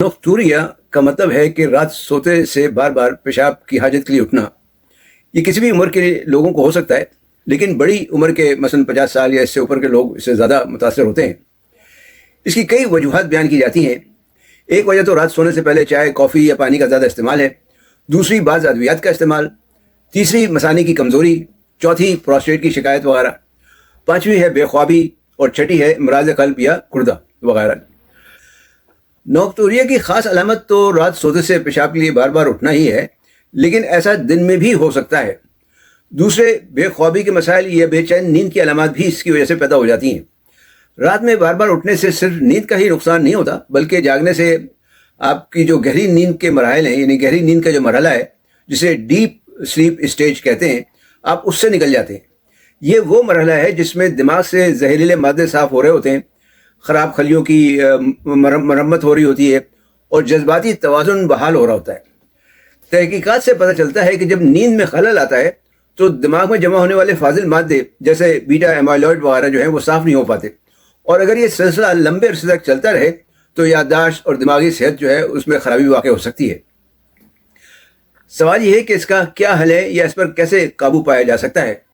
नोक्टूरिया का मतलब है कि रात सोते से बार बार पेशाब की हाजत के लिए उठना। ये किसी भी उम्र के लोगों को हो सकता है, लेकिन बड़ी उम्र के मसलन 50 साल या इससे ऊपर के लोग इससे ज़्यादा मुतासर होते हैं। इसकी कई वजूहत बयान की जाती हैं। एक वजह तो रात सोने से पहले चाय, कॉफ़ी या पानी का ज़्यादा इस्तेमाल है। दूसरी बाज़ अद्वियात का इस्तेमाल। तीसरी मसाने की कमज़ोरी। चौथी प्रोस्टेट की शिकायत वगैरह। पाँचवीं है बेख्वाबी। और छठी है अमराज़ क़ल्ब या गुर्दा वगैरह। नोक्टूरिया की ख़ास अलामत तो रात सोते से पेशाब के लिए बार बार उठना ही है, लेकिन ऐसा दिन में भी हो सकता है। दूसरे बेख्वाबी के मसाइल या बेचैन नींद की अलामत भी इसकी वजह से पैदा हो जाती हैं। रात में बार बार उठने से सिर्फ नींद का ही नुकसान नहीं होता, बल्कि जागने से आपकी जो गहरी नींद के मराहल हैं, यानी गहरी नींद का जो मरहला है जिसे डीप स्लीप स्टेज कहते हैं, आप उससे निकल जाते हैं। ये वो मरहला है जिसमें दिमाग से जहरीले मादे साफ़ हो रहे होते हैं, ख़राब खलियों की मरम्मत हो रही होती है और जज्बाती तवाज़ुन बहाल हो रहा होता है। तहकीकात से पता चलता है कि जब नींद में खलल आता है तो दिमाग में जमा होने वाले फाजिल मादे जैसे बीटा एमाइलॉइड वगैरह जो हैं वो साफ़ नहीं हो पाते, और अगर ये सिलसिला लंबे अरसे तक चलता रहे तो याददाश्त और दिमागी सेहत जो है उसमें ख़राबी वाक़ हो सकती है। सवाल ये है कि इसका क्या हल है या इस पर कैसे काबू पाया जा सकता है।